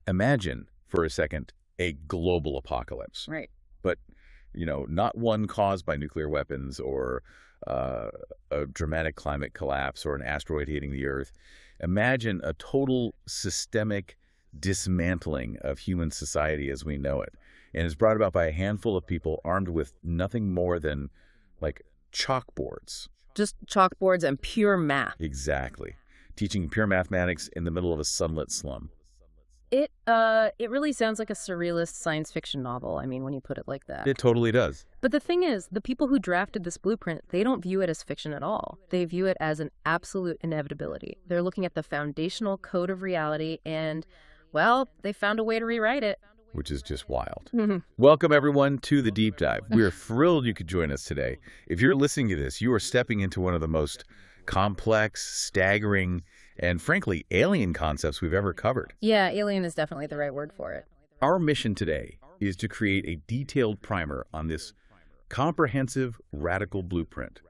Imagine for a second a global apocalypse. Right. But, not one caused by nuclear weapons or a dramatic climate collapse or an asteroid hitting the Earth. Imagine a total systemic dismantling of human society as we know it. And it's brought about by a handful of people armed with nothing more than, like, chalkboards. Just chalkboards and pure math. Exactly. Teaching pure mathematics in the middle of a sunlit slum. It really sounds like a surrealist science fiction novel, I mean, when you put it like that. It totally does. But the thing is, the people who drafted this blueprint, they don't view it as fiction at all. They view it as an absolute inevitability. They're looking at the foundational code of reality and, well, they found a way to rewrite it. Which is just wild. Welcome, everyone, to the Deep Dive. We're thrilled you could join us today. If you're listening to this, you are stepping into one of the most complex, staggering, and frankly, alien concepts we've ever covered. Yeah, alien is definitely the right word for it. Our mission today is to create a detailed primer on this comprehensive, radical blueprint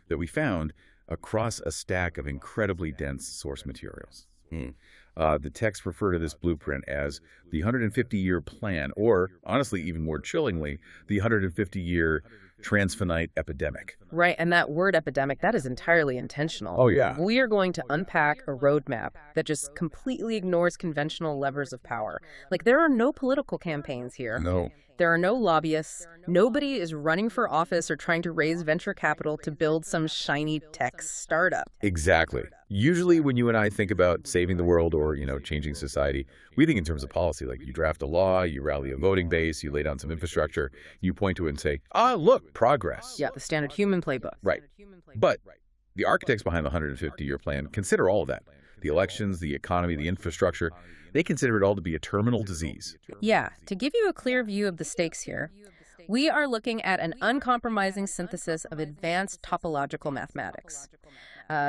that we found across a stack of incredibly dense source materials. The texts refer to this blueprint as the 150-year plan, or, honestly, even more chillingly, the 150-year Transfinite epidemic. Right, and that word epidemic, that is entirely intentional. Oh, yeah. We are going to unpack a roadmap that just completely ignores conventional levers of power. Like, there are no political campaigns here. No. There are no lobbyists. Nobody is running for office or trying to raise venture capital to build some shiny tech startup. Exactly. Usually when you and I think about saving the world or, changing society, we think in terms of policy. Like, you draft a law, you rally a voting base, you lay down some infrastructure, you point to it and say, look, progress. Yeah, the standard human playbook. Right. But the architects behind the 150-year plan consider all of that. The elections, the economy, the infrastructure, they consider it all to be a terminal disease. Yeah, to give you a clear view of the stakes here, we are looking at an uncompromising synthesis of advanced topological mathematics.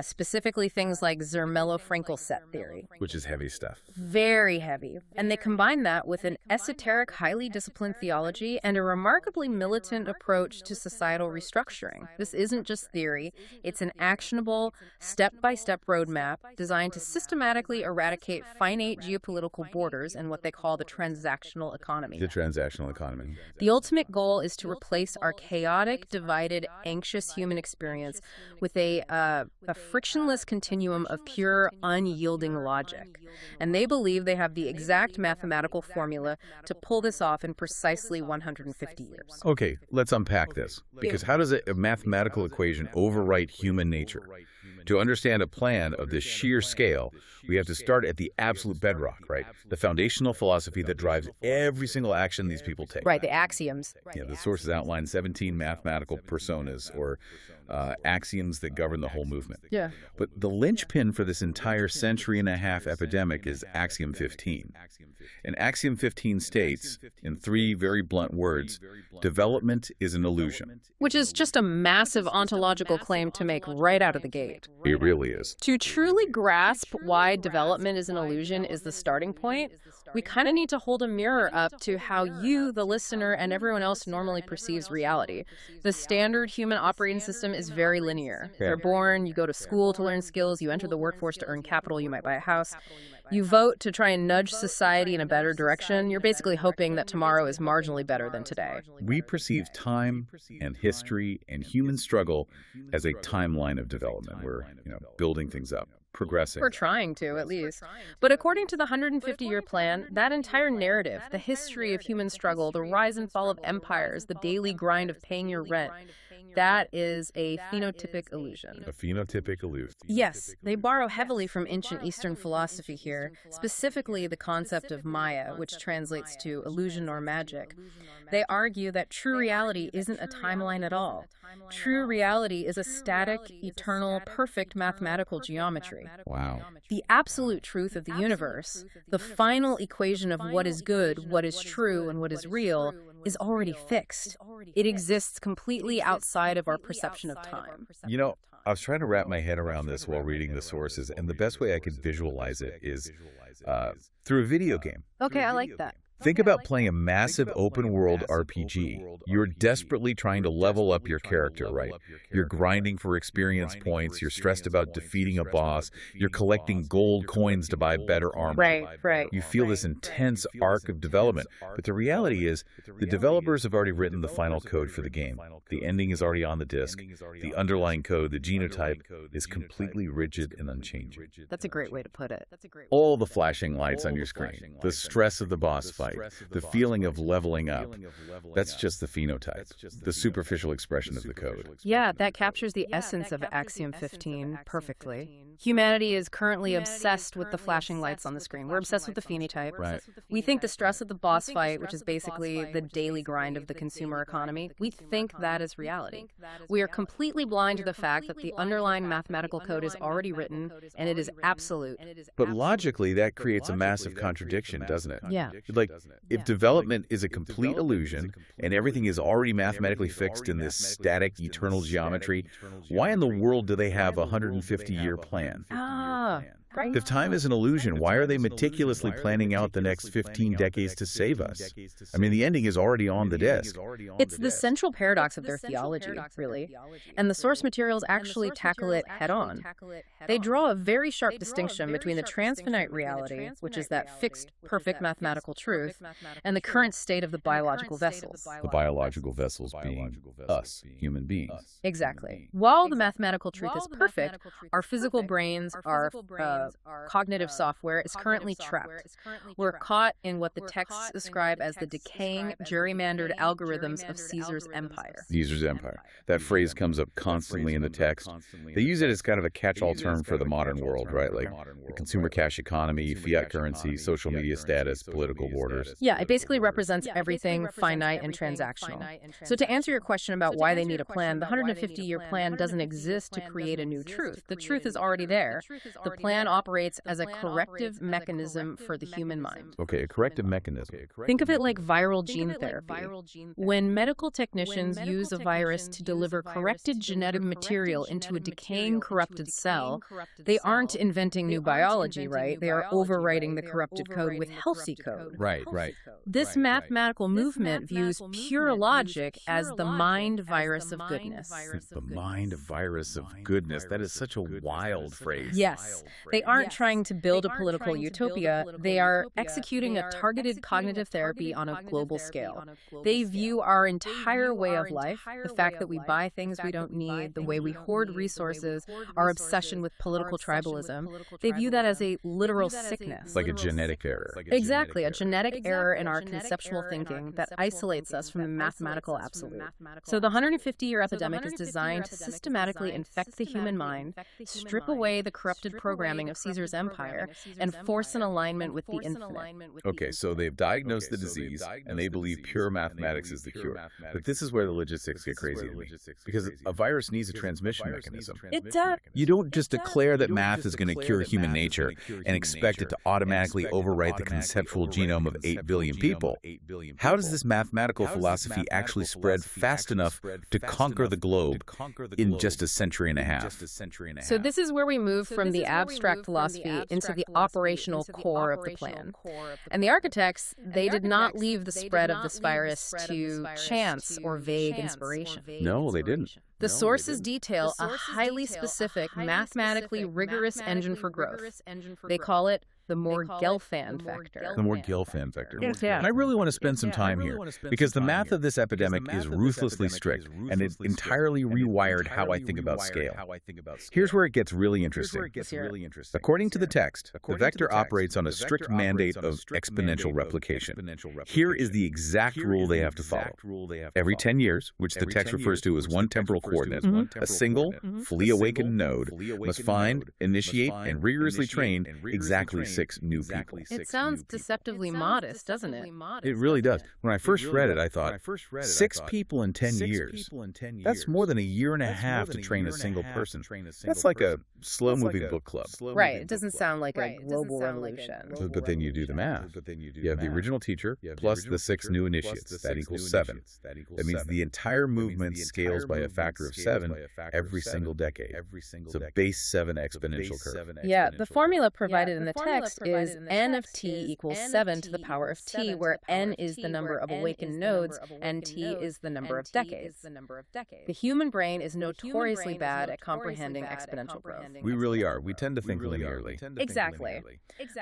Specifically things like Zermelo-Fraenkel set theory. Which is heavy stuff. Very heavy. And they combine that with an esoteric, highly disciplined theology and a remarkably militant approach to societal restructuring. This isn't just theory. It's an actionable, step-by-step roadmap designed to systematically eradicate finite geopolitical borders and what they call the transactional economy. The transactional economy. The ultimate goal is to replace our chaotic, divided, anxious human experience with a frictionless continuum of pure, unyielding logic. And they believe they have the exact mathematical formula to pull this off in precisely 150 years. Okay, let's unpack this. Because how does a mathematical equation overwrite human nature? To understand a plan of this sheer scale, we have to start at the absolute bedrock, right? The foundational philosophy that drives every single action these people take. Right, the axioms. Yeah, the sources outline 17 mathematical personas, or axioms that govern the whole movement. Yeah. But the linchpin for this entire century-and-a-half epidemic is Axiom 15. And Axiom 15 states, in 3 very blunt words, development is an illusion. Which is just a massive ontological claim to make right out of the gate. It really is. To truly grasp why development is an illusion is the starting point, we kind of need to hold a mirror up to how you, the listener, and everyone else normally perceives reality. The standard human operating system is very linear. You're born, you go to school to learn skills, you enter the workforce to earn capital, you might buy a house. You vote to try and nudge society in a better direction. You're basically hoping that tomorrow is marginally better than today. We perceive time and history and human struggle as a timeline of development. We're, building things up, progressing. We're trying to, at least. But according to the 150-year plan, that entire narrative, the history of human struggle, the rise and fall of empires, the daily grind of paying your rent, that is a phenotypic illusion. A phenotypic illusion. Yes, they borrow heavily from ancient Eastern philosophy here, specifically the concept of Maya, which translates to illusion or magic. They argue that true reality isn't a timeline at all. True reality is a static, eternal, perfect mathematical geometry. Wow. The absolute truth of the universe, the final equation of what is good, what is true, and what is real, is already fixed. It exists completely outside of our perception of time. I was trying to wrap my head around this while reading the sources, and the best way I could visualize it is through a video game. Okay, I like that. Think about playing a massive open-world RPG. You're desperately trying to level up your character, right? You're grinding for experience points, you're stressed about defeating a boss, you're collecting gold coins to buy better armor. Right. You feel this intense arc of development, but the reality is the developers have already written the final code for the game. The ending is already on the disk. The underlying code, the genotype, is completely rigid and unchanging. That's a great way to put it. All the flashing lights on your screen, the stress of the boss fight, the feeling of leveling up, that's just the phenotype, the superficial expression of the code. Yeah, that captures the essence of Axiom 15 perfectly. Humanity is currently obsessed with the flashing lights on the screen. We're obsessed with the phenotype. Right. We think the stress of the boss fight, which is basically the daily grind of the consumer economy, we think that is reality. We are completely blind to the fact that the underlying mathematical code is already written, and it is absolute. But logically, that creates a massive contradiction, doesn't it? Yeah. Like, if development is a complete illusion and everything is already mathematically fixed in this static, eternal geometry, why in the world do they have a 150-year plan? Right. If time is an illusion, why are they meticulously planning out the next 15 decades to save us? I mean, the ending is already on the disk. It's the central paradox of their theology, really. And the source materials actually tackle it head-on. They draw a very sharp distinction between the transfinite reality, which is that fixed, perfect mathematical truth, and the current state of the biological vessels. The biological vessels being us, human beings. Exactly. While the mathematical truth is perfect, our physical brains, our cognitive software is currently trapped. We're caught in what the texts describe as the decaying, gerrymandered algorithms of Caesar's empire. Caesar's empire. That phrase comes up constantly in the text. They use it as kind of a catch-all term for the modern world, right? Like the consumer cash economy, fiat currency, social media status, political borders. Yeah, it basically represents everything finite and transactional. So to answer your question about why they need a plan, the 150-year plan doesn't exist to create a new truth. The truth is already there. The plan operates as a corrective mechanism for the human mind. Okay, a corrective mechanism. Think of it like viral gene therapy. When medical technicians use a virus to deliver corrected genetic material into a decaying, corrupted cell, they aren't inventing new biology, right? They are overwriting the corrupted code with healthy code. Right. This mathematical movement views pure logic as the mind virus of goodness. The mind virus of goodness. That is such a wild phrase. Yes. They aren't trying to build a political utopia. They are executing a targeted cognitive therapy on a global scale. They view our entire way of life, the fact that we buy things we don't need, the way we hoard resources, our obsession with political tribalism, they view that as a literal sickness. Like a genetic error. Exactly, a genetic error in our conceptual thinking that isolates us from the mathematical absolute. So the 150-year epidemic is designed to systematically infect the human mind, strip away the corrupted programming of Caesar's empire, and force an alignment with the infinite. Okay, so they've diagnosed the disease, and they believe pure mathematics is the cure. But this is where the logistics get crazy to me. Because a virus needs a transmission mechanism. You don't just declare that math is going to cure human nature and expect it to automatically overwrite the conceptual genome of 8 billion people. How does this mathematical philosophy actually spread fast enough to conquer the globe in just a century and a half? So this is where we move from the abstract philosophy into the operational core of the plan. And the architects, they did not leave the spread of this virus to chance or vague inspiration. No, they didn't. The sources detail a highly specific, mathematically rigorous engine for growth. They call it the Moore-Gelfand Vector. The Moore-Gelfand Vector. Yeah. And I really want to spend some time here, because the math of this epidemic is ruthlessly strict, and it entirely rewired how I think about scale. Here's where it gets really interesting. According to the text, the vector operates on a strict mandate of exponential replication. Here is the exact rule they have to follow. Every 10 years, which the text refers to as one temporal coordinate, a single, fully awakened node must find, initiate, and rigorously train exactly 6 new people. It sounds deceptively modest, doesn't it? It really does. When I first read it, I thought, 6 people in 10 years. That's more than a year and a half to train a single person. That's like a slow-moving book club. Right. It doesn't sound like a global revolution. But then you do the math. You have the original teacher plus the 6 new initiates. That equals 7. That means the entire movement scales by a factor of 7 every single decade. It's a base 7 exponential curve. Yeah, the formula provided in the text is n of t equals 7 to the power of t, where n is the number of awakened nodes and t is the number of decades. The human brain is notoriously bad at comprehending exponential growth. We really are. We tend to think linearly. Exactly.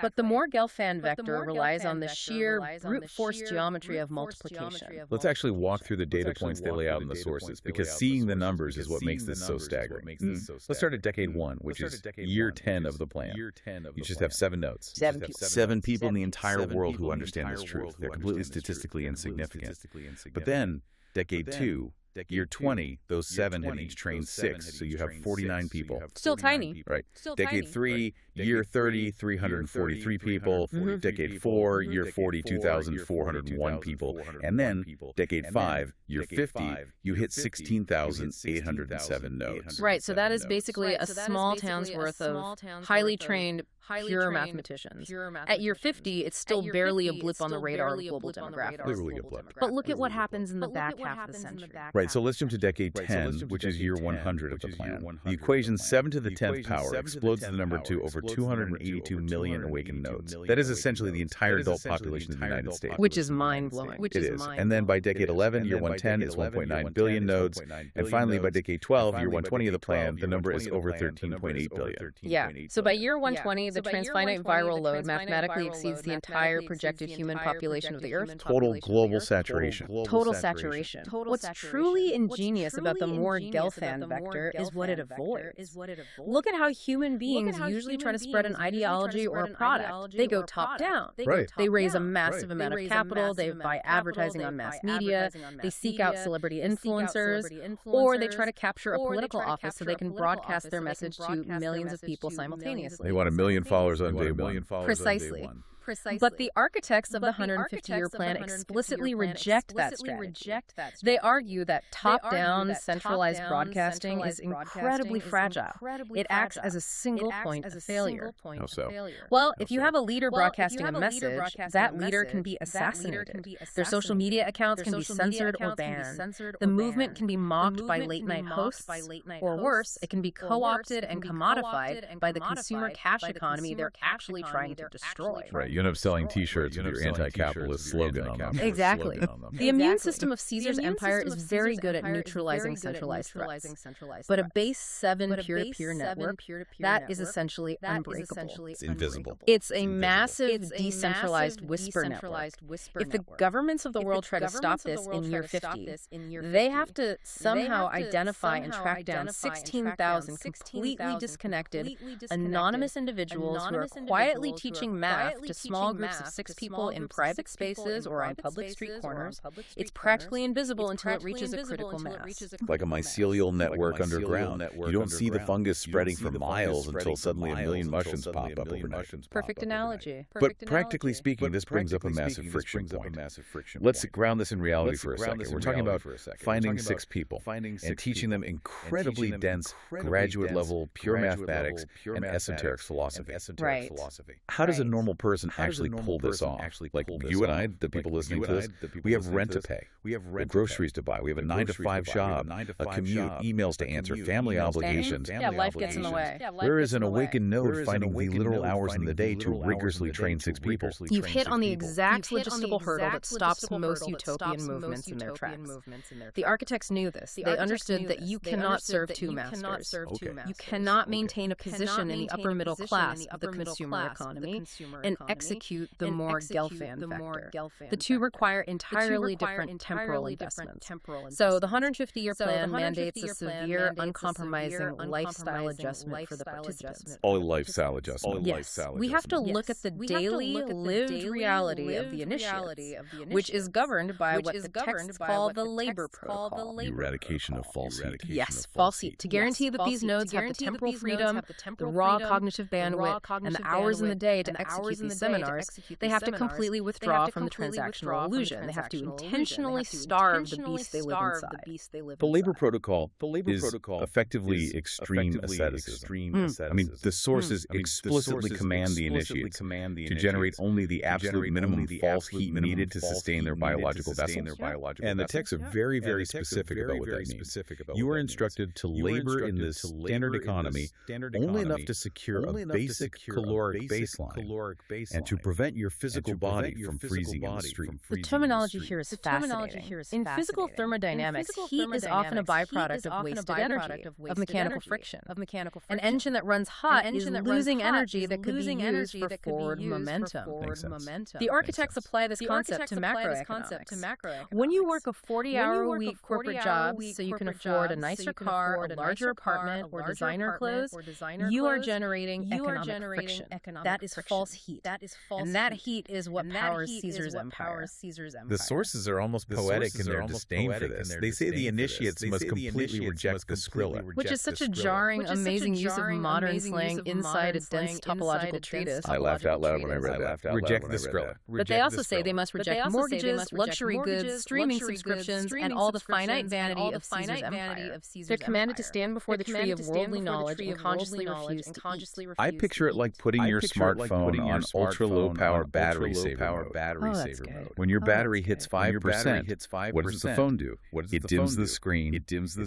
But the Moore-Gelfand vector relies on the sheer brute force geometry of multiplication. Let's actually walk through the data points they lay out in the sources, because seeing the numbers is what makes this so staggering. Let's start at decade 1, which is year 10 of the plan. You just have 7 nodes. 7 people in the entire world who understand this truth. They're completely statistically insignificant. But then, decade 2, year 20, those 7 have each trained 6, so you have 49 people. Still tiny. Right. Decade 3, year 30, 343 people. Decade 4, year 40, 2,401 people. And then, decade 5, year 50, you hit 16,807 nodes. Right, so that is basically a small town's worth of highly trained, pure mathematicians. At year 50, it's still barely a blip on the radar of global demographics. Literally a blip. But look at what happens in the back half of the century. Right, so let's jump to decade 10, which is year 100 of the plan. The equation 7 to the 10th power explodes the number to over 282 million awakened nodes. That is essentially the entire adult population of the United States. Which is mind-blowing. It is. And then by decade 11, year 110 is 1.9 billion nodes. And finally, by decade 12, year 120 of the plan, the number is over 13.8 billion. Yeah, so by year 120, the transfinite viral load mathematically exceeds the entire projected human population of the Earth. Total global saturation. Total saturation. What's truly ingenious about the Moore-Gelfand vector is what it avoids. Look at how human beings usually try to spread an ideology or a product. They go top down. They raise a massive amount of capital, they buy advertising on mass media, they seek out celebrity influencers, or they try to capture a political office so they can broadcast their message to millions of people simultaneously. They want 1 million followers on day 1. Precisely. But the architects of the 150-year plan explicitly reject that strategy. They argue that top-down, centralized broadcasting is incredibly fragile. It acts as a single point of failure. How so? Well, if you have a leader broadcasting a message, that leader can be assassinated. Their social media accounts can be censored or banned. The movement can be mocked by late-night hosts, or worse, it can be co-opted and commodified by the consumer cash economy they're actually trying to destroy. Right. You end up selling T-shirts with your anti-capitalist slogan on them. Exactly. The immune system of Caesar's empire is very good at neutralizing centralized threats. But a base 7 peer-to-peer network, that is essentially unbreakable. It's invisible. It's a massive decentralized whisper network. If the governments of the world try to stop this in year 50, they have to somehow identify and track down 16,000 completely disconnected, anonymous individuals who are quietly teaching math to small groups of 6 people in private spaces or on public street corners. It's practically invisible until it reaches a critical mass. Like a mycelial network underground. You don't see the fungus spreading for miles until suddenly 1 million mushrooms pop up overnight. Perfect analogy. But practically speaking, this brings up a massive friction point. Let's ground this ground this in reality for a second. We're talking about finding 6 people and teaching them incredibly dense, graduate-level, pure mathematics and esoteric philosophy. Right. How does a normal person actually pull this off? Like you and I, the people listening to this, we have rent to pay. We have groceries to buy. We have a 9-to-5 job, a commute, emails to answer, family obligations. Yeah, life gets in the way. Where is an awakened node finding the literal hours in the day to rigorously train 6 people? You've hit on the exact logistical hurdle that stops most utopian movements in their tracks. The architects knew this. They understood that you cannot serve 2 masters. You cannot maintain a position in the upper middle class of the consumer economy and execute the Moore-Gelfand vector. The 2 require entirely different temporal investments. So the 150-year plan mandates a severe, uncompromising lifestyle adjustment for the participants. All lifestyle adjustment. Yes, we have to look at the daily lived reality of the initiates, which is governed by what the texts call the labor protocol. The eradication of false heat. Yes, false heat. To guarantee that these nodes have the temporal freedom, the raw cognitive bandwidth, and the hours in the day to execute these seminars, they have to completely withdraw from the transactional illusion. They have to intentionally starve the beast they live inside. The labor protocol is effectively extreme asceticism. I mean, the sources explicitly command the initiates to generate only the absolute minimum false heat needed to sustain their biological vessels. And the texts are very, very specific about what that means. You are instructed to labor in this standard economy only enough to secure a basic caloric baseline and to prevent your physical body from freezing in the street. The terminology here is fascinating. In physical thermodynamics, heat is often a byproduct of wasted energy, of mechanical friction. An engine that runs hot is losing energy that could be used for forward momentum. The architects apply this concept to macroeconomics. When you work a 40-hour-a-week corporate job so you can afford a nicer car, a larger apartment, or designer clothes, you are generating economic friction. That is false heat. And that heat is what powers Caesar's empire. The sources are almost poetic in their disdain for this. They say the initiates must completely reject the Skrilla, which is such a jarring, amazing use of modern slang inside a dense topological treatise. I laughed out loud when I read that. Reject the Skrilla. But they also say they must reject mortgages, luxury goods, streaming subscriptions, and all the finite vanity of Caesar's empire. They're commanded to stand before the tree of worldly knowledge and consciously refuse to eat. I picture it like putting your smartphone on ultra-low power battery saver mode. When your battery hits 5%, what does the phone do? It dims the screen, it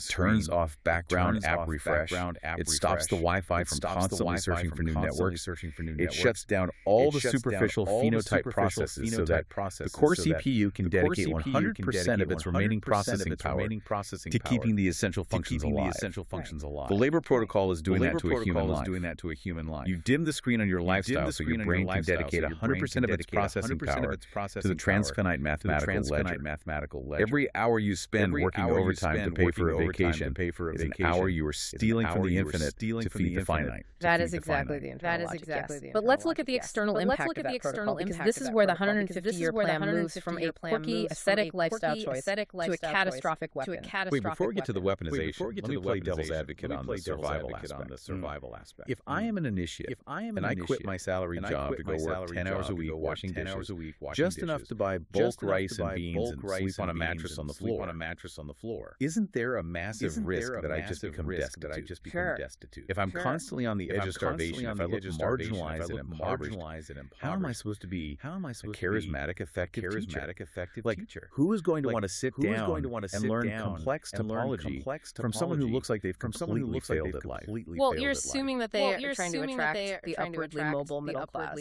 turns off background app refresh, it stops the Wi-Fi from constantly searching for new networks, it shuts down all the superficial phenotype processes so that the core CPU can dedicate 100% of its remaining processing power to keeping the essential functions alive. The labor protocol is doing that to a human life. You dim the screen on your lifestyle so your brain can dedicate 100% of its processing power to the transfinite mathematical ledger. Every hour you spend working overtime to pay for a vacation is an hour you are stealing from the infinite to feed the finite. That is exactly the internal logic, yes. But let's look at the external impact of that protocol, because this is where the 150-year plan moves from a quirky, ascetic lifestyle choice to a catastrophic weapon. Wait, before we get to the weaponization, let me play devil's advocate on the survival aspect. If I am an initiate and I quit my salary job to go work 10 hours a week washing dishes, just enough to buy bulk rice and beans and sleep on a mattress on the floor, isn't there a massive risk that I just become destitute? If I'm constantly on the edge of starvation, if I look marginalized and impoverished, how am I supposed to be a charismatic, effective teacher? Like, who is going to want to sit down and learn complex topology from someone who looks like they've completely failed at life? Well, you're assuming that they are trying to attract the upwardly mobile middle class.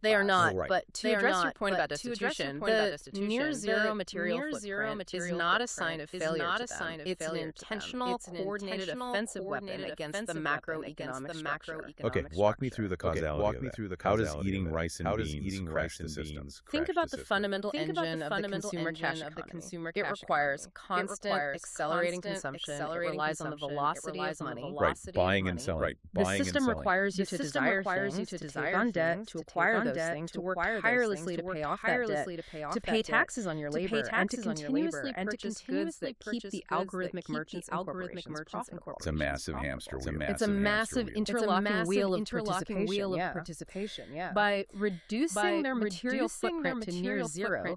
They are not, but to address your point about destitution, the near-zero material footprint is not a sign of failure to them. It's an intentional, coordinated, offensive weapon against the macroeconomic structure. Okay, walk me through the causality of that. How does eating rice and beans crash the system? Think about the fundamental engine of the consumer cash economy. It requires constant, accelerating consumption. It relies on the velocity of money. Right, buying and selling. The system requires you to desire things, to take on debt, to acquire those things, to work tirelessly to pay off that debt, to pay taxes on your labor, and to continuously purchase goods that keep the algorithmic merchants and corporations profitable. It's a massive hamster wheel. It's a massive interlocking wheel of participation. By reducing their material footprint to near zero,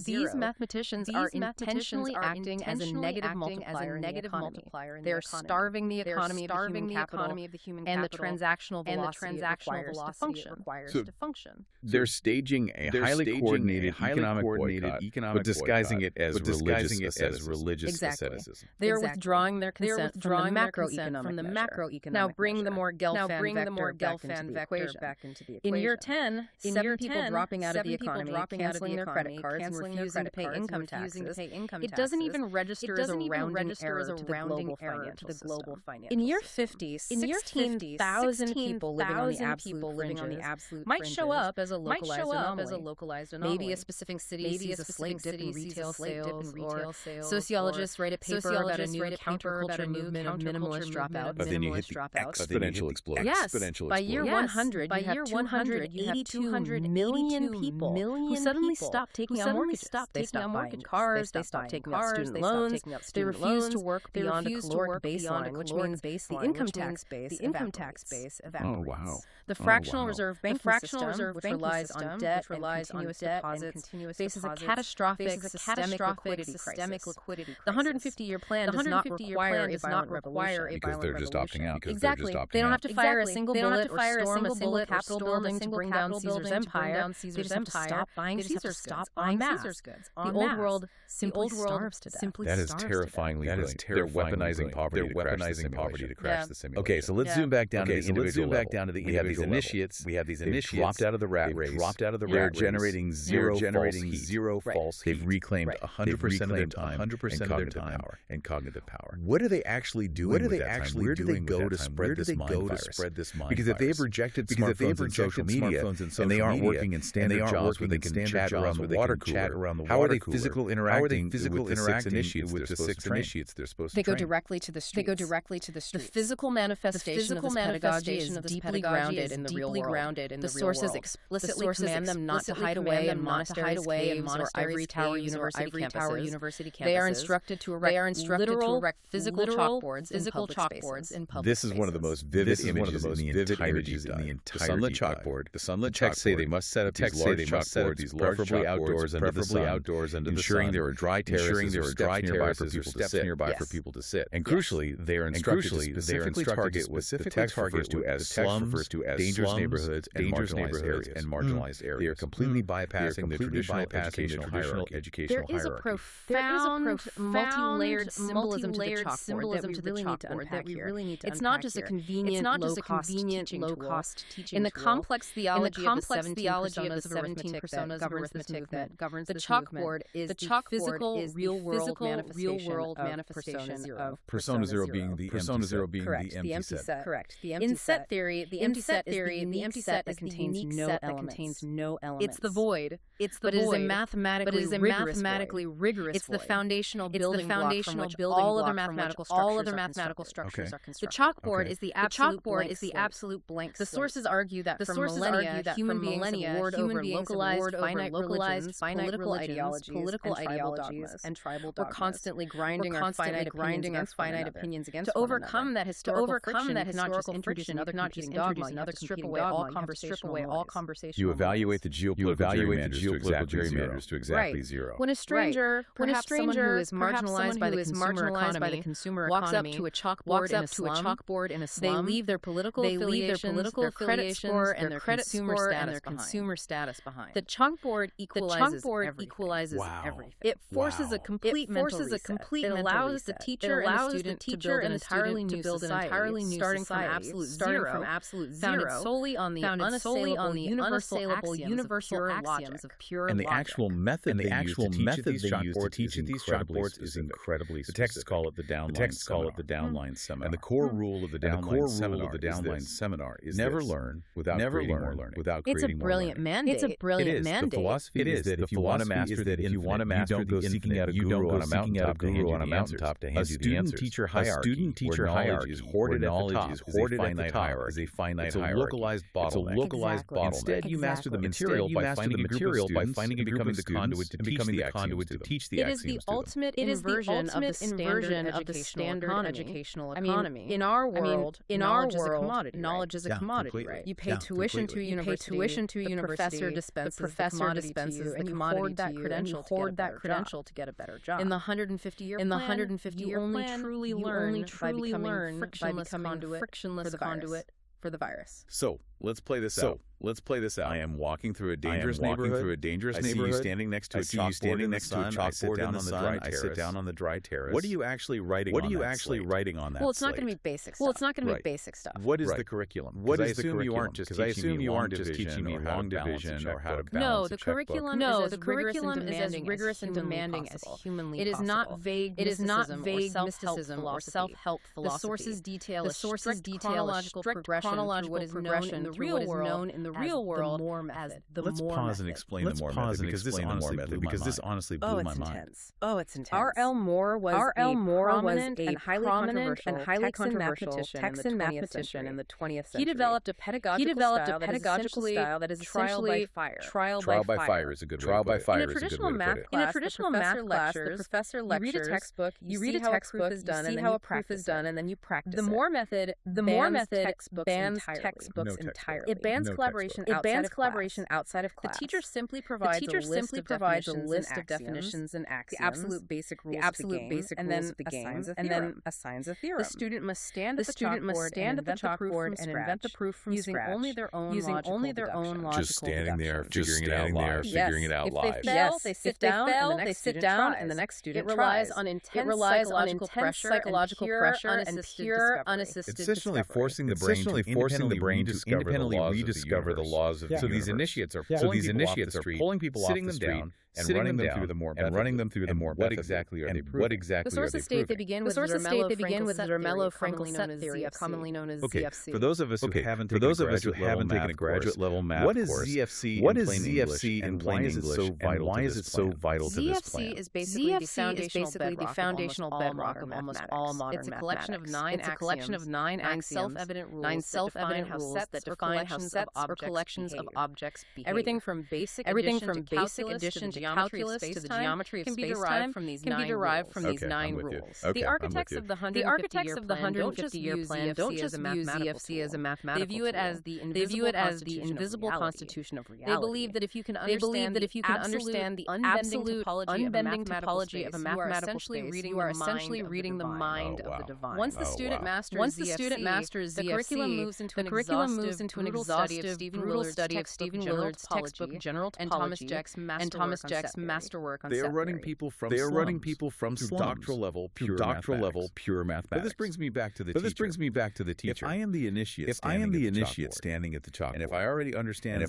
these mathematicians are intentionally acting as a negative multiplier in the economy. They are starving the economy of the human capital and the transactional velocity it requires to function. They're staging a highly coordinated economic boycott, but disguising it as religious asceticism. They are withdrawing their consent from the macroeconomic. Now bring the Moore-Gelfand Vector back into the equation. In year 10, 7 people dropping out of the economy, canceling their credit cards, and refusing to pay income taxes. It doesn't even register as a rounding error to the global financial system. In year 50, 16,000 people living on the absolute fringes might show up as a localized anomaly. Maybe a specific city sees a slight dip in retail sales, or sociologists write a paper about a new counterculture movement of minimalist dropout. But then you hit the exponential explosion. Yes, by year 100, you have 282 million people who suddenly stop taking out mortgages. They stop buying cars, they stop taking out student loans, they refuse to work beyond a caloric baseline, which means the income tax base evaporates. Oh, wow. The fractional reserve banking system system, which relies on debt and continuous deposits, faces a catastrophic systemic liquidity crisis. The 150-year plan does not require a violent revolution. Because they're just opting out. Exactly. They don't have to fire a single bullet or storm a single Capitol building to bring down Caesar's empire. They just have to stop buying Caesar's goods en masse. The old world simply starves to death. That is terrifyingly brilliant. They're weaponizing poverty to crash the simulation. Okay, so let's zoom back down to the individual level. We have these initiates. They've dropped out of the rat race. They're generating zero false heat. They've reclaimed 100% of their time and cognitive power. What are they actually doing with that time? Where do they go to spread this mind virus? Because if they've rejected smartphones and social media, and they aren't working in standard jobs where they can chat around the water cooler, how are they physical interacting with the six initiates they're supposed to They go directly to the streets. The physical manifestation of this pedagogy is deeply grounded in the real world. The sources explicitly command them not to hide away in monasteries, caves, or ivory tower university campuses. They are instructed to erect literal physical chalkboards in public spaces. This is one of the most vivid images in the entire Sunlit chalkboard. The Sunlit texts say they must set up these large chalkboards, preferably outdoors under the sun, ensuring there are dry terraces or steps nearby for people to sit. And crucially, they are instructed to specifically target what the text refers to as slums, dangerous neighborhoods, and marginalized areas. They are completely bypassing the traditional educational hierarchy. There is a profound, multi-layered symbolism to the chalkboard that we really need to unpack. It's not just a convenient, low-cost teaching In the tool. complex theology of the 17 personas of arithmetic that governs the this chalkboard movement, is the physical, real-world manifestation of Persona Zero being the empty set. Correct. In set theory, the empty set is the unique set that contains no elements. It's the void. But it is a mathematically rigorous It's the foundational building block from which all other mathematical structures are constructed. The chalkboard is the absolute blank slate. The sources argue that for millennia, human beings have warred over localized political ideologies, and tribal dogmas. We're constantly grinding our finite opinions against To overcome that historical friction, not just introduce another competing dogma, you have to strip away all conversational You evaluate the geopolitical gerrymanders to exactly zero. When a stranger, perhaps someone who is marginalized by the consumer economy, walks up to a chalkboard in a slum, they leave their political affiliations, their credit score, and their consumer status behind. The chalkboard equalizes everything. It forces a complete mental reset. It allows the teacher and the student to build an entirely new society, starting from absolute zero, founded solely on the unassailable universal axioms of pure And the logic. actual method they use to teach these chalkboards is incredibly specific. The texts call it the downline seminar. And the core rule of the downline seminar is never learn without creating more learning. It's a brilliant mandate. The philosophy is that if you want to master that you don't go seeking out a guru on a mountaintop to hand you the answers. A student-teacher hierarchy is hoarded at the top, is a finite hierarchy. It's a localized bottleneck. Instead, you master the material by finding a group of students and becoming the conduit to teach the axioms to them. It is the ultimate inversion of the standard educational economy. In our world, knowledge is a commodity, right? You pay tuition to a university, the professor dispenses the commodity to you, and you hoard that credential to get a better job. In the 150-year plan, you only truly learn by becoming frictionless conduit for the virus. So, let's play this out. I am walking through a dangerous neighborhood. I see you standing next to a chalkboard in the sun. I sit down on the dry terrace. What are you actually writing on that slate? Well, it's not going to be basic stuff. What is the curriculum? Because I assume you aren't just teaching me long division or how to balance a checkbook. No, the curriculum is as rigorous and demanding as humanly possible. It is not vague mysticism or self-help philosophy. The sources detail a strict chronological progression through what is known in the real world as the Moore method. Let's pause and explain the Moore method because this honestly blew my mind. It's intense. R.L. Moore was a prominent and highly controversial Texan mathematician in the 20th century. He developed a pedagogical style that is essentially trial by fire is a good way to put it. In a traditional math class, the professor lectures, you read a textbook, you see how a proof is done, and then you practice it. The Moore method bans textbooks entirely. entirely. It bans No collaboration textbook. outside of class. The teacher simply provides a list of definitions and axioms, the absolute basic rules of the game, and then assigns a theorem. The student must stand at the chalkboard and invent the proof from using scratch, only their own logical deduction. Just standing there, figuring it out live, Yes. figuring it out If live. they fail, they sit down, and the next It student relies tries. on It relies on intense psychological pressure and pure, unassisted Essentially discovery. forcing the brain to independently rediscover the laws of the universe. So these initiates are pulling people off the street and running them through the more what exactly are they proving? The sources state they begin with the Zermelo-Frankel set theory, commonly known as Okay, ZFC. for those of us who haven't taken a graduate level math What is course, ZFC what in is plain ZFC English, in and plain why is it English, so and vital why to is this it so plan? vital to this plan? ZFC is basically the foundational bedrock of almost all modern It's a collection of nine self-evident rules that define how sets or collections of objects behave. Everything from basic addition to calculus to the geometry of space-time can be derived from these nine rules. Okay, The architects of the 150-year plan don't just view ZFC as a mathematical They view it as the invisible constitution of reality. They believe that if you can understand the unbending topology of a mathematical space, you are essentially reading the mind of the divine. Once the student masters the ZFC, curriculum moves into an exhaustive, brutal study of Stephen Willard's textbook General Topology and Thomas Jack's masterwork on They are set running theory. people from They are slums running people from to slums doctoral level to pure doctoral level mathematics. pure mathematics. But this brings me back to the But this teacher. brings me back to the teacher. If I am the initiate standing at the chalkboard, and if I already understand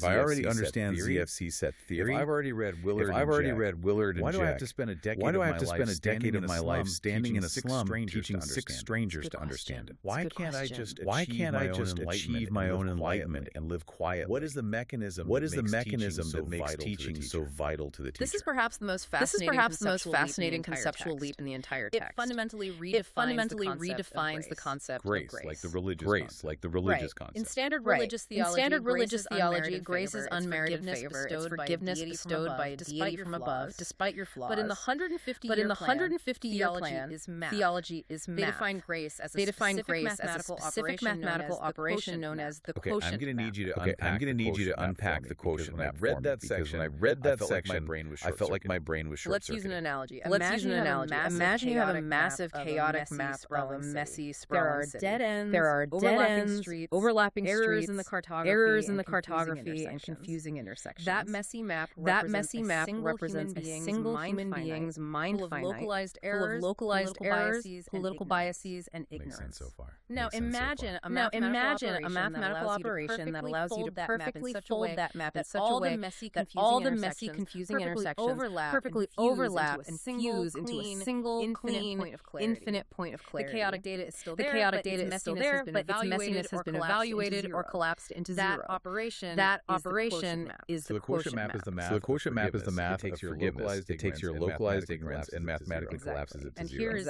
ZFC set theory, if I've already read Willard and why do I have Jack, to spend a decade of my life standing in a slum teaching six strangers to understand it? Why can't I just achieve my own enlightenment and live quietly? What is the mechanism that makes teaching so vital to the teacher? This is perhaps the most fascinating conceptual leap in the entire text. It fundamentally redefines the concept of grace. Like the religious concept. In standard religious theology, grace is unmerited favor. It's forgiveness bestowed by a deity from above, despite your flaws. But in the 150-year plan, theology is math. They define grace as a specific mathematical operation known as the quotient map. I'm going to need you to unpack the quotient map. When I read that section, I felt like my brain was Let's use an analogy. Imagine you have a massive chaotic map of a messy, sprawling city. There are dead ends, overlapping streets, errors in the cartography, and confusing intersections. That messy map represents a single human being's mind finite, full of localized errors, political biases, and ignorance. Makes sense so far. Now imagine a mathematical operation that allows you to perfectly fold that map in such a way that all the messy, confusing intersections perfectly overlap and fuse into a single, infinite point of clarity. The chaotic data is still there, but its messiness has been evaluated or collapsed into zero. That operation is the quotient map. So the quotient map is the math of forgiveness. It takes your localized ignorance and mathematically collapses it to zero.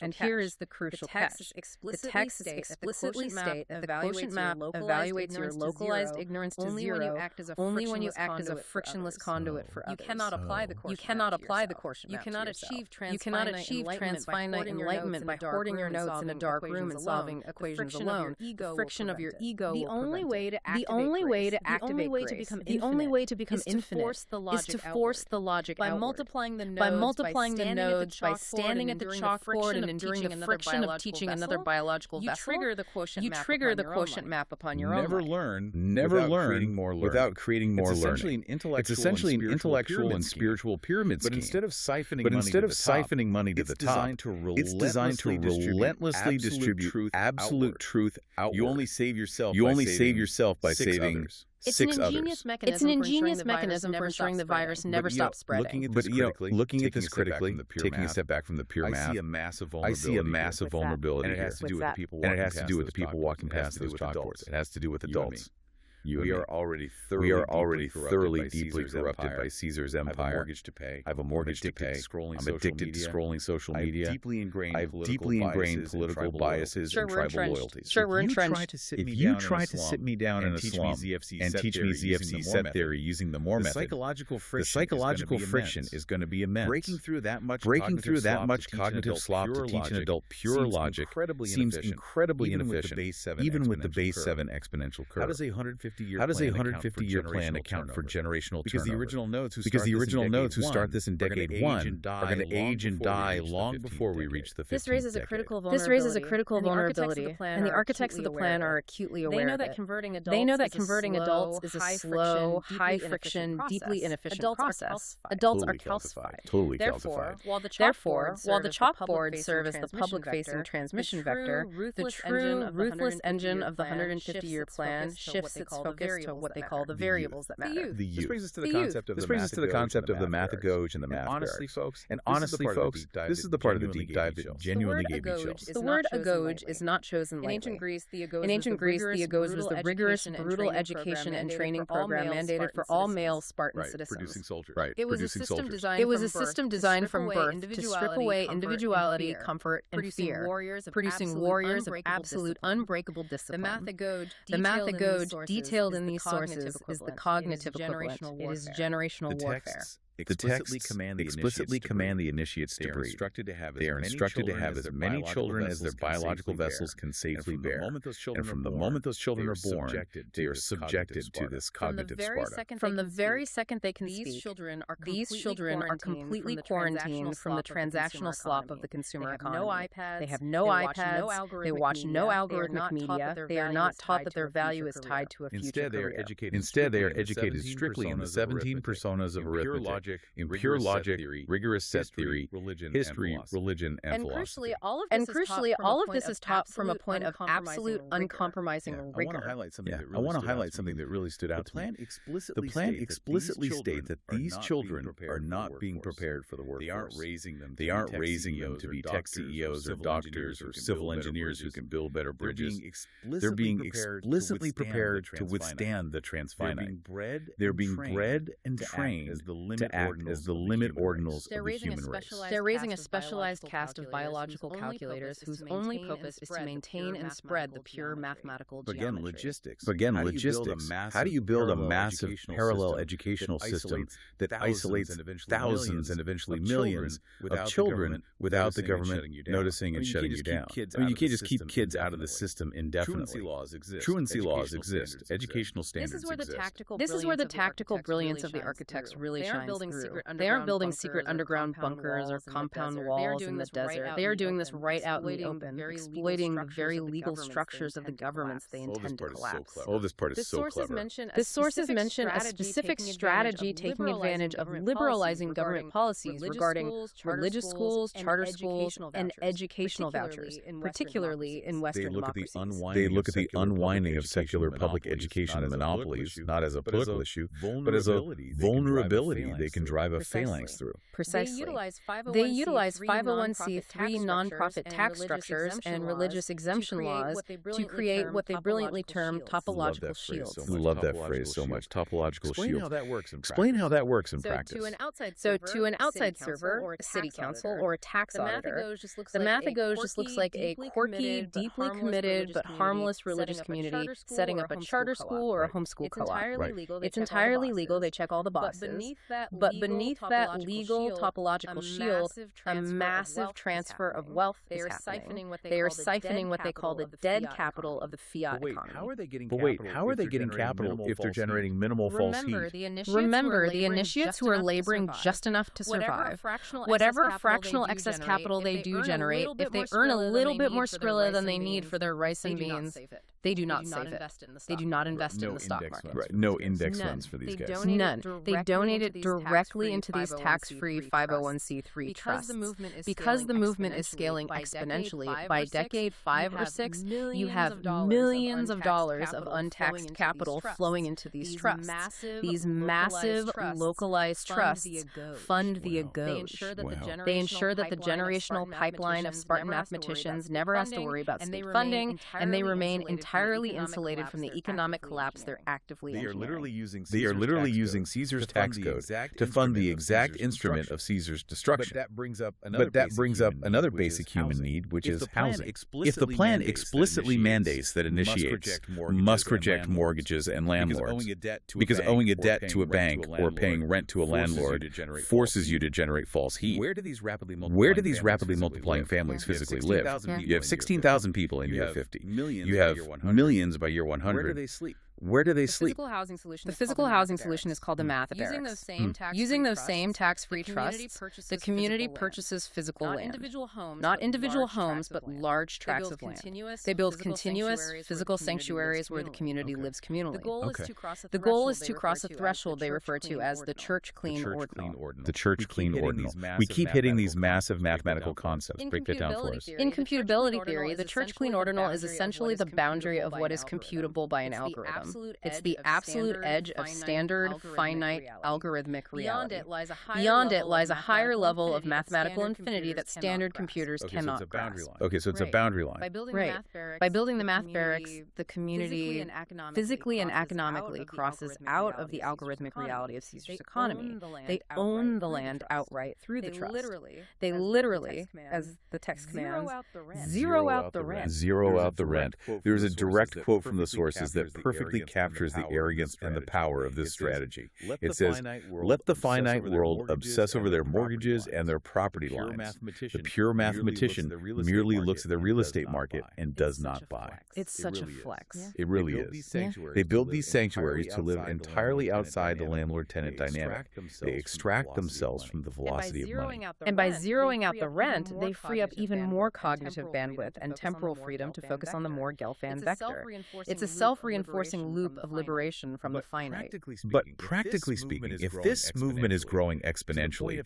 And here is the crucial catch. The text explicitly state that the quotient map evaluates your localized ignorance to zero only when you act as a frictionless conduit for others. You cannot apply the quotient You map cannot to achieve yourself. transfinite enlightenment by hoarding your notes in a dark room and solving equations alone. The friction of your ego The only way to activate grace, to become the only way to become is to infinite force the is to logic force the logic by outward. multiplying the By nodes, multiplying the nodes, by standing at the chalkboard and enduring the friction of teaching another biological you vessel, trigger the quotient you map trigger upon the your own quotient mind. map upon your own mind. Never learn without creating more It's learning. essentially an intellectual and spiritual pyramid scheme. But instead of siphoning money to the top, it's designed to relentlessly distribute absolute truth outward. You only save yourself by six saving others. It's six an others. It's an ingenious mechanism for ensuring the virus never stops spreading. Looking at this critically, taking a step back from the pure math, I see a massive vulnerability and it has to do with the people walking past those chalkboards. It has to do with adults. We are already thoroughly deeply corrupted by Caesar's empire. I have a mortgage to pay. I'm addicted to scrolling social media. I have deeply ingrained political biases and tribal loyalties. Sure, we're entrenched. If you try to sit me down in a slum and teach me ZFC set theory using the Moore method, the psychological friction is going to be immense. Breaking through that much cognitive slop to teach an adult pure logic seems incredibly inefficient, even with the base 7 exponential curve. How does a 150-year plan account for generational turnover? Because the original nodes who start this in decade 1 are going to age and die long before we reach the 15th This raises a critical vulnerability, and the architects of the plan are acutely aware of it. They know that converting adults is a slow, high-friction, deeply inefficient process. Adults are calcified. Totally calcified. Therefore, while the chalkboards serve as the public-facing transmission vector, the true, ruthless engine of the 150-year plan shifts its focus to what they call the variables that matter. The This brings us to the concept of the mathagoge and the math barracks. And honestly, folks, this is the part of the deep dive that genuinely gave me chills. The word agoge is not chosen lightly. In ancient Greece, the agoge was the rigorous, brutal education and training program mandated for all male Spartan citizens. Producing soldiers. It was a system designed from birth to strip away individuality, comfort, and fear, producing warriors of absolute unbreakable discipline. The mathagoge, detailed in these sources, is the cognitive equivalent. It is generational warfare. The texts explicitly command the initiates to breed. They are instructed to have as many children as their biological vessels can safely bear. And from the moment those children are born, they are subjected to this cognitive Sparta. From the very second they can speak, these children are completely quarantined from the transactional slop of the consumer economy. They have no iPads. They watch no algorithmic media. They are not taught that their value is tied to a future career. Instead, they are educated strictly in the 17 personas of arithmetic. In pure logic, rigorous set theory, history, religion, and philosophy. Crucially, all of this is taught from a point of absolute, uncompromising rigor. I want to highlight something that really stood out to me. The plan explicitly states that these children are not being prepared for the workforce. They aren't raising them to be tech CEOs or doctors or civil engineers who can build better bridges. They're being explicitly prepared to withstand the transfinite. They're being bred and trained to act as the limit ordinals of the human race. They're raising a specialized cast of biological calculators whose only purpose is to maintain and spread the pure mathematical geometry. Again, logistics. How do you build a massive parallel educational system that isolates thousands and eventually millions of children without the government noticing and shutting you down? I mean, you can't just keep kids out of the system indefinitely. Truancy laws exist. Educational standards exist. This is where the tactical brilliance of the architects really shines through. They aren't building secret underground bunkers or compound walls in the desert. They are doing this right out in the open, exploiting the very legal structures of the governments they intend to collapse. Oh, this part is so clever. This sources mention a specific strategy taking advantage of liberalizing government policies regarding religious schools, charter schools, and educational vouchers, particularly in Western democracies. They look at the unwinding of secular public education monopolies, not as a political issue, but as a vulnerability they can drive a phalanx through. Precisely. They utilize 501c3 nonprofit tax structures and religious exemption laws to create what they brilliantly term topological shields. I love that phrase so much, topological shields. Explain how that works in practice. To an outside server, a city council, or a tax auditor, the mathagoge just looks like a quirky, deeply committed, but harmless religious community setting up a charter school or a homeschool co-op. It's entirely legal. They check all the boxes. But beneath that legal topological shield, a massive transfer of wealth is happening. They are siphoning what they call the dead capital of the fiat economy. How are they getting capital if they're generating minimal false heat? Remember, the initiates who are laboring just enough to survive. Whatever fractional excess capital they do generate, if they earn a little bit more Skrilla than they need for their rice and beans, they do not save it. They do not invest in the stock market. Right. No index funds for these guys. None. They donate it directly directly into these tax-free 501c3 trusts. Because the movement is scaling exponentially, by decade 5 or 6, you have millions of dollars of untaxed capital flowing into these trusts. These massive, localized trusts fund the agoj. They ensure that the generational pipeline of Spartan mathematicians never has to worry about state funding, and they remain entirely insulated from the economic collapse they're actively engineering. They are literally using Caesar's tax code to fund the exact instrument of Caesar's destruction. But that brings up another basic human need, which is housing. If the plan explicitly mandates that initiates must reject mortgages and landlords, because owing a debt to a bank or paying rent to a landlord forces you to generate false heat, where do these rapidly multiplying families physically live? You have 16,000 people in year 50. You have millions by year 100. Where do they sleep? The physical housing solution is called the math barracks. Using those same tax-free trusts, the community purchases physical land. Not individual homes, but large tracts of land. They build continuous physical sanctuaries where the community lives communally. The goal is to cross a threshold they refer to as the church clean ordinal. The church clean ordinal. We keep hitting these massive mathematical concepts. Break that down for us. In computability theory, the church clean ordinal is essentially the boundary of what is computable by an algorithm. It's the absolute edge of standard, finite, algorithmic reality. Beyond it lies a higher level of mathematical infinity that standard computers cannot grasp. Okay, so it's a boundary line. Right. By building the math barracks, the community physically and economically crosses out of the algorithmic reality of Caesar's economy. They own the land outright through the trust. They literally, as the text commands, zero out the rent. Zero out the rent. There's a direct quote from the sources that perfectly captures the arrogance and the power of this strategy. It says, let the finite world obsess over their mortgages and their property lines. The pure mathematician merely looks at the real estate market and does not buy. It's such a flex. It really is. They build these sanctuaries to live entirely outside the landlord-tenant dynamic. They extract themselves from the velocity of money. And by zeroing out the rent, they free up even more cognitive bandwidth and temporal freedom to focus on the Moore-Gelfand vector. It's a self-reinforcing loop of liberation from the finite. But practically speaking, if this movement is growing exponentially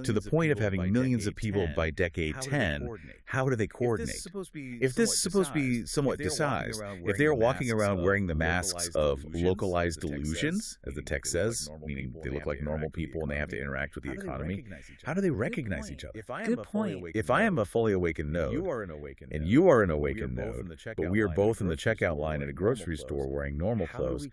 to the point of having millions of people by decade 10, how do they coordinate? If this is supposed to be somewhat disguised, if they are walking around wearing the masks of localized delusions, as the text says, meaning they look like normal people and they have to interact with the economy, how do they recognize each other? Good point. If I am a fully awakened node, and you are an awakened node, but we are both in the checkout line at a grocery store wearing normal clothes,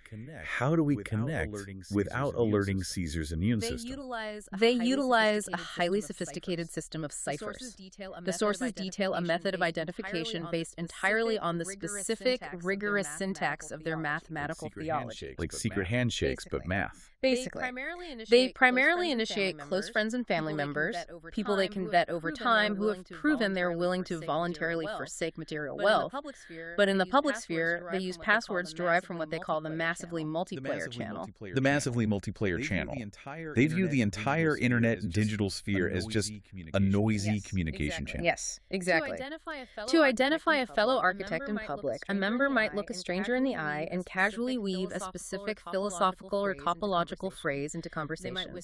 how do we connect without alerting Caesar's immune system? They utilize a highly sophisticated system of ciphers. The sources detail a method of identification based entirely on the specific, rigorous syntax of their mathematical theology. Like secret handshakes, but math. Basically, they primarily initiate close friends and family members, people they can vet over time who have proven they're willing to voluntarily forsake material wealth. But in the public sphere, they use passwords derived from what they call the massively multiplayer channel. The massively multiplayer channel. They view the entire internet and digital sphere as just a noisy communication channel. Yes, exactly. To identify a fellow architect in public, a member might look a stranger in the eye and casually weave a specific philosophical or topological phrase into conversation.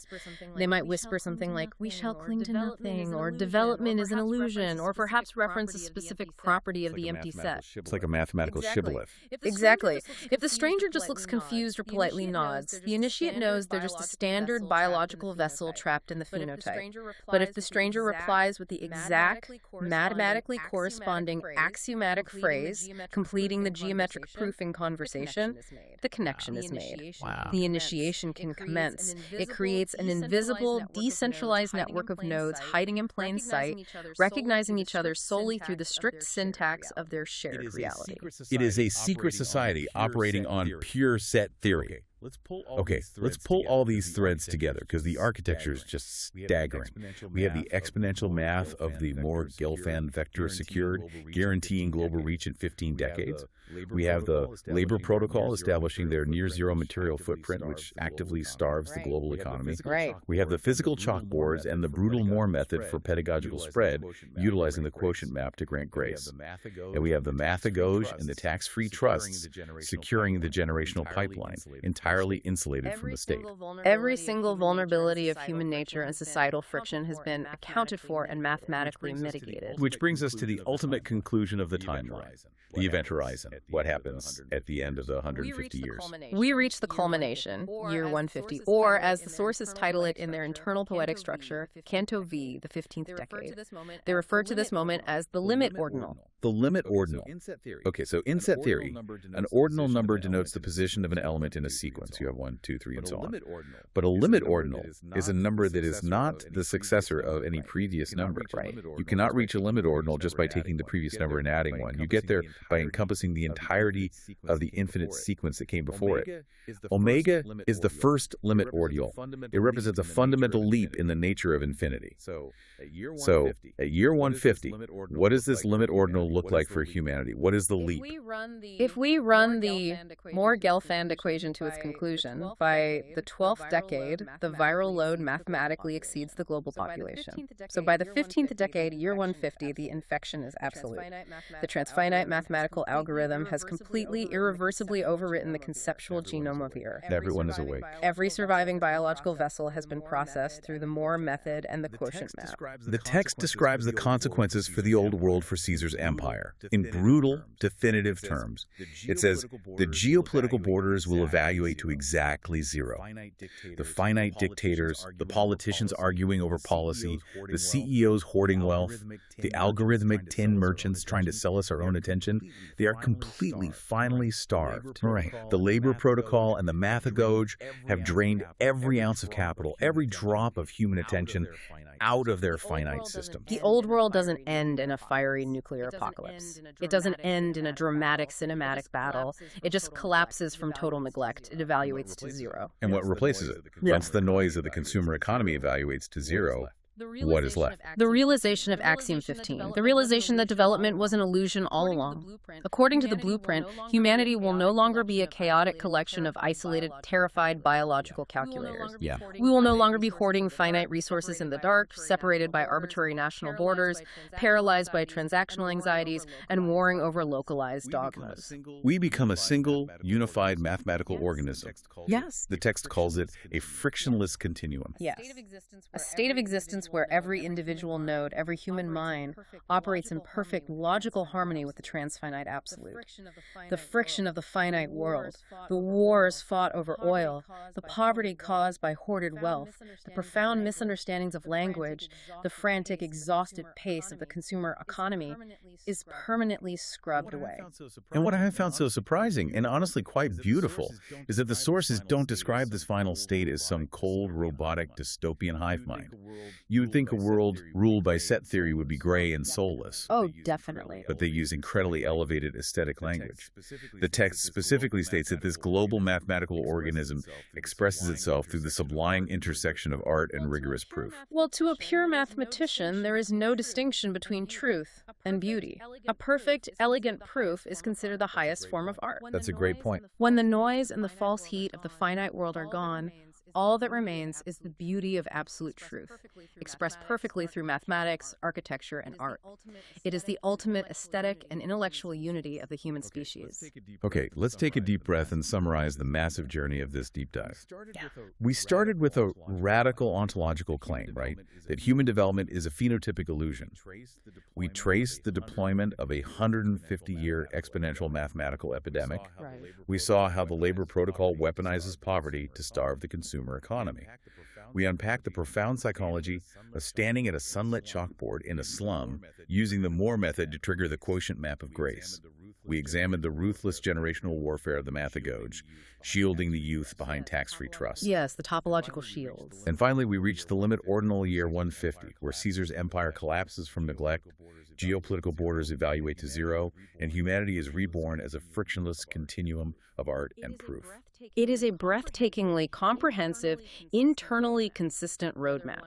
They might whisper something like, "We shall cling to nothing," or "development is an illusion," or perhaps reference a specific property of the empty set. It's like a mathematical shibboleth. Exactly. If the stranger just looks confused or politely nods, the initiate knows they're just a standard biological vessel trapped in the phenotype. But if the stranger replies with the exact, mathematically corresponding axiomatic phrase, completing the geometric proof in conversation, the connection is made. Wow. The initiation can commence. It creates an invisible, decentralized network of nodes hiding in plain sight, recognizing each other solely through the strict syntax of their shared reality. It is a secret society operating on pure set theory. Okay, let's pull all these threads together because the architecture is just staggering. We have the exponential math of the Moore-Gelfand vector secured, guaranteeing global reach in 15 decades. We have the labor protocol establishing their near-zero material footprint, which actively starves the global economy. We have the physical chalkboards and the brutal Moore method for pedagogical spread, utilizing the quotient map to grant grace. And we have the math agoj and the tax-free trusts securing the generational pipeline, entirely entirely insulated from the state. Every single vulnerability of human nature and societal friction has been accounted for and mathematically mitigated. Which brings us to the ultimate conclusion of the time horizon, the event horizon. What happens at the end of the 150 years? We reach the culmination, year 150, or as the sources title it in their internal poetic structure, Canto V, the 15th decade. They refer to this moment as the limit ordinal. The limit ordinal. Okay, so in set theory, an ordinal number denotes the position of an element in a sequence. You have 1, 2, 3, and so on. But a limit ordinal is a number that is not the successor of any previous number. Right. You cannot reach a limit ordinal just by taking the previous number and adding one. You get there by encompassing the entirety of the infinite sequence that came before it. Omega is the first limit ordinal. It represents a fundamental leap in the nature of infinity. So, at year 150, what does this limit ordinal look like for humanity? What is the leap? If we run the Moore-Gelfand equation to its conclusion, by the 12th decade, the viral load mathematically exceeds the global population. So by the 15th decade, year 150, the infection is absolute. The transfinite mathematical algorithm has completely, irreversibly overwritten the conceptual genome of the Earth. Everyone is awake. Every surviving biological vessel has been processed through the Moore method and the quotient map. The text describes the consequences for the old world for Caesar's empire in brutal, definitive terms. It says, the geopolitical borders will evaluate to exactly zero. The finite dictators, the politicians arguing over policy, the CEOs hoarding wealth, the algorithmic tin merchants trying to sell us our own attention, they are completely, finally starved. Right. The labor protocol and the mathagoge have drained every ounce of capital, every drop of human attention out of their finite system. The old world doesn't end in a fiery nuclear apocalypse. It doesn't end in a dramatic cinematic battle. It just collapses from total neglect. It evaluates to zero. And what replaces it? Once the noise of the consumer economy evaluates to zero, what is left? The realization of axiom 15, the realization that development was an illusion all along. According to the blueprint, humanity will no longer be a chaotic collection of isolated, terrified biological calculators. We will no longer be hoarding finite resources in the dark, separated by arbitrary national borders, paralyzed by transactional anxieties, and warring over localized dogmas. We become a single, unified mathematical organism. Yes. The text calls it a frictionless continuum. Yes. A state of existence where every individual node, every human mind, operates in perfect logical harmony with the transfinite absolute. The friction of the finite world, the wars fought over oil, the poverty caused by hoarded wealth, the profound misunderstandings of language, the frantic, exhausted pace of the consumer economy is permanently scrubbed away. And what I have found so surprising, and honestly quite beautiful, is that the sources don't describe this final state as some cold, robotic, dystopian hive mind. You would think a world ruled by set theory would be gray and soulless. Oh, definitely. But they use incredibly elevated aesthetic language. The text specifically states that this global mathematical organism expresses itself through the sublime intersection of art and rigorous proof. Well, to a pure mathematician, there is no distinction between truth and beauty. A perfect, elegant proof is considered the highest form of art. That's a great point. When the noise and the false heat of the finite world are gone, all that remains is the beauty of absolute truth, expressed perfectly through mathematics, architecture, and art. It is the ultimate aesthetic and intellectual unity of the human species. Okay, let's take a deep breath and summarize the massive journey of this deep dive. We started with a radical ontological claim, right? That human development is a phenotypic illusion. We traced the deployment of a 150-year exponential mathematical epidemic. We saw how the labor protocol weaponizes poverty to starve the consumer economy. We unpacked the profound psychology of standing at a sunlit chalkboard in a slum using the Moore method to trigger the quotient map of grace. We examined the ruthless generational warfare of the mathagoge, shielding the youth behind tax-free trusts. Yes, the topological shields. And finally, we reached the limit ordinal year 150, where Caesar's empire collapses from neglect, geopolitical borders evaluate to zero, and humanity is reborn as a frictionless continuum of art and proof. It is a breathtakingly comprehensive, internally consistent roadmap.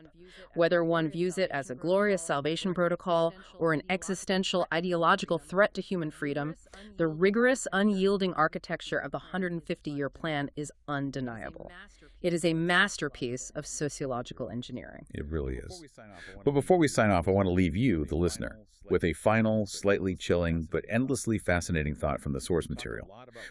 Whether one views it as a glorious salvation protocol or an existential ideological threat to human freedom, the rigorous, unyielding architecture of the 150-year plan is undeniable. It is a masterpiece of sociological engineering. It really is. But before we sign off, I want to leave you, the listener, with a final, slightly chilling, but endlessly fascinating thought from the source material.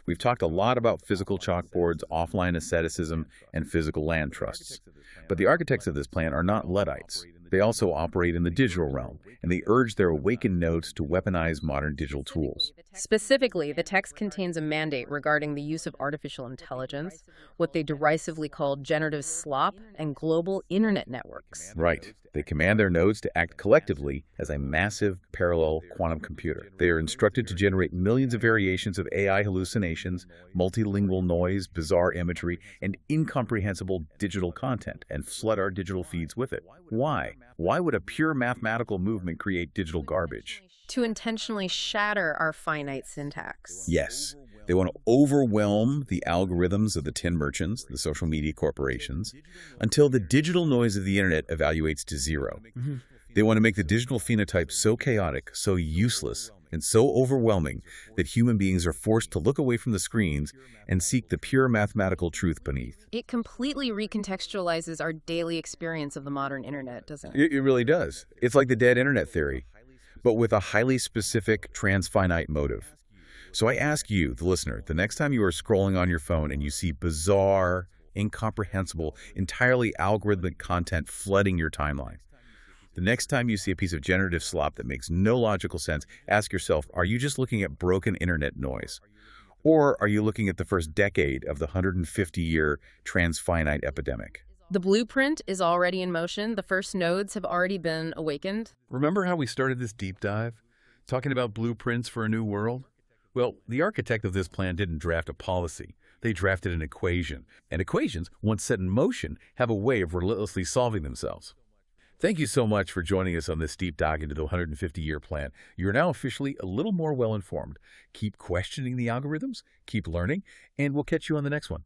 We've talked a lot about physical chalkboards chalkboards, offline asceticism, and physical land trusts. But the architects of this plan are not Luddites. They also operate in the digital realm, and they urge their awakened nodes to weaponize modern digital tools. Specifically, the text contains a mandate regarding the use of artificial intelligence, what they derisively call generative slop, and global internet networks. Right. They command their nodes to act collectively as a massive parallel quantum computer. They are instructed to generate millions of variations of AI hallucinations, multilingual noise, bizarre imagery, and incomprehensible digital content, and flood our digital feeds with it. Why? Why would a pure mathematical movement create digital garbage? To intentionally shatter our finite syntax. Yes. They want to overwhelm the algorithms of the tin merchants, the social media corporations, until the digital noise of the internet evaluates to zero. They want to make the digital phenotype so chaotic, so useless, and so overwhelming that human beings are forced to look away from the screens and seek the pure mathematical truth beneath. It completely recontextualizes our daily experience of the modern internet, doesn't it? It really does. It's like the dead internet theory, but with a highly specific transfinite motive. So I ask you, the listener, the next time you are scrolling on your phone and you see bizarre, incomprehensible, entirely algorithmic content flooding your timeline, the next time you see a piece of generative slop that makes no logical sense, ask yourself, are you just looking at broken internet noise? Or are you looking at the first decade of the 150-year transfinite epidemic? The blueprint is already in motion. The first nodes have already been awakened. Remember how we started this deep dive? Talking about blueprints for a new world? Well, the architect of this plan didn't draft a policy. They drafted an equation. And equations, once set in motion, have a way of relentlessly solving themselves. Thank you so much for joining us on this deep dive into the 150-year plan. You're now officially a little more well-informed. Keep questioning the algorithms, keep learning, and we'll catch you on the next one.